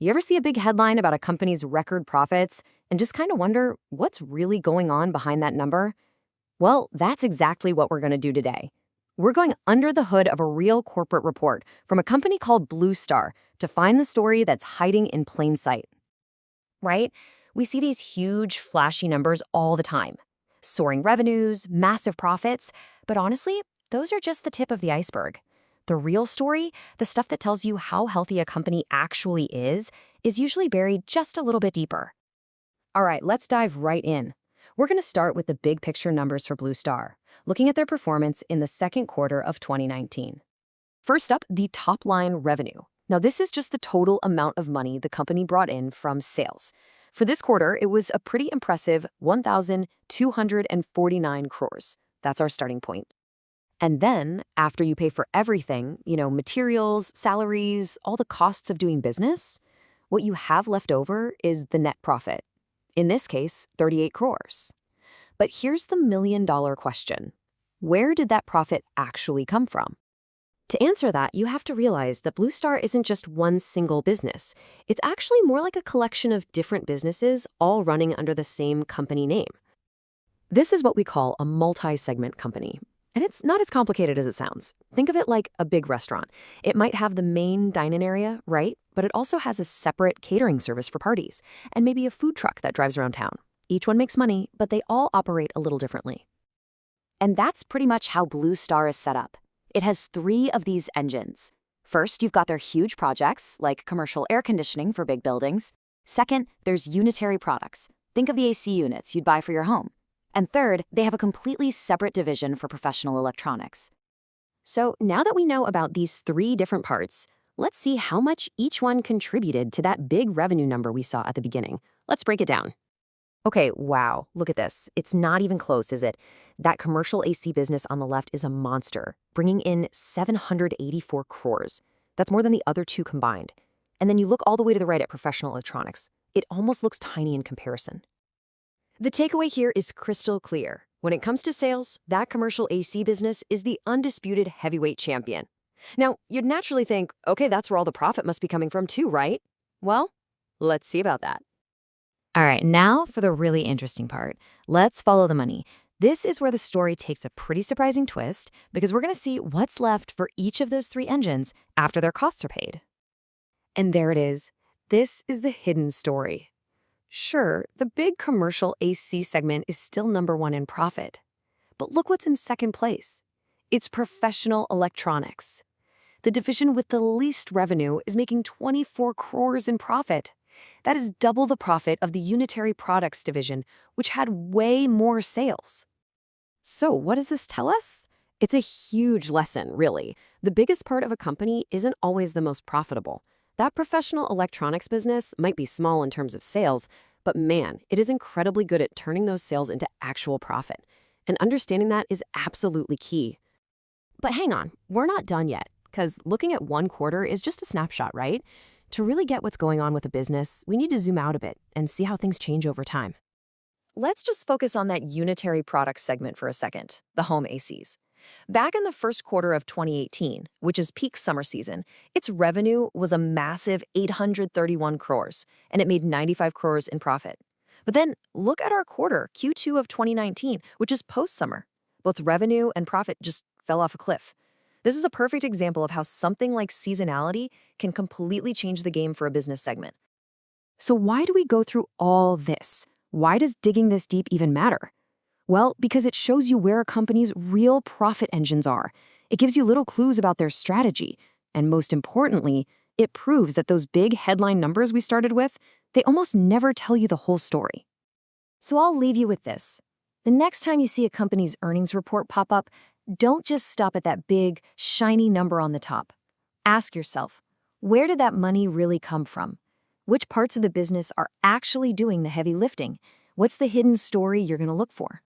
You ever see a big headline about a company's record profits and just kind of wonder what's really going on behind that number? Well, that's exactly what we're going to do today. We're going under the hood of a real corporate report from a company called Blue Star to find the story that's hiding in plain sight. Right? We see these huge, flashy numbers all the time. Soaring revenues, massive profits, but honestly, those are just the tip of the iceberg. The real story, the stuff that tells you how healthy a company actually is usually buried just a little bit deeper. All right, let's dive right in. We're going to start with the big picture numbers for Blue Star, looking at their performance in the second quarter of 2019. First up, the top line revenue. Now, this is just the total amount of money the company brought in from sales. For this quarter, it was a pretty impressive 1,249 crores. That's our starting point. And then, after you pay for everything, materials, salaries, all the costs of doing business, what you have left over is the net profit. In this case, 38 crores. But here's the million-dollar question. Where did that profit actually come from? To answer that, you have to realize that Blue Star isn't just one single business. It's actually more like a collection of different businesses all running under the same company name. This is what we call a multi-segment company. And it's not as complicated as it sounds. Think of it like a big restaurant. It might have the main dine-in area, right? But it also has a separate catering service for parties, and maybe a food truck that drives around town. Each one makes money, but they all operate a little differently. And that's pretty much how Blue Star is set up. It has 3 of these engines. First, you've got their huge projects, like commercial air conditioning for big buildings. Second, there's unitary products. Think of the AC units you'd buy for your home. And third, they have a completely separate division for professional electronics. So now that we know about these 3 different parts, let's see how much each one contributed to that big revenue number we saw at the beginning. Let's break it down. Okay, wow, look at this. It's not even close, is it? That commercial AC business on the left is a monster, bringing in 784 crores. That's more than the other 2 combined. And then you look all the way to the right at professional electronics. It almost looks tiny in comparison. The takeaway here is crystal clear. When it comes to sales, that commercial AC business is the undisputed heavyweight champion. Now, you'd naturally think, okay, that's where all the profit must be coming from too, right? Well, let's see about that. All right, now for the really interesting part. Let's follow the money. This is where the story takes a pretty surprising twist because we're going to see what's left for each of those 3 engines after their costs are paid. And there it is. This is the hidden story. Sure, the big commercial AC segment is still number 1 in profit. But look what's in second place. It's professional electronics. The division with the least revenue is making 24 crores in profit. That is double the profit of the unitary products division, which had way more sales. So what does this tell us? It's a huge lesson, really. The biggest part of a company isn't always the most profitable. That professional electronics business might be small in terms of sales, but man, it is incredibly good at turning those sales into actual profit. And understanding that is absolutely key. But hang on, we're not done yet, because looking at one quarter is just a snapshot, right? To really get what's going on with a business, we need to zoom out a bit and see how things change over time. Let's just focus on that unitary products segment for a second, the home ACs. Back in the first quarter of 2018, which is peak summer season, its revenue was a massive 831 crores, and it made 95 crores in profit. But then look at our quarter, Q2 of 2019, which is post-summer. Both revenue and profit just fell off a cliff. This is a perfect example of how something like seasonality can completely change the game for a business segment. So why do we go through all this? Why does digging this deep even matter? Well, because it shows you where a company's real profit engines are. It gives you little clues about their strategy. And most importantly, it proves that those big headline numbers we started with, they almost never tell you the whole story. So I'll leave you with this. The next time you see a company's earnings report pop up, don't just stop at that big, shiny number on the top. Ask yourself, where did that money really come from? Which parts of the business are actually doing the heavy lifting? What's the hidden story you're going to look for?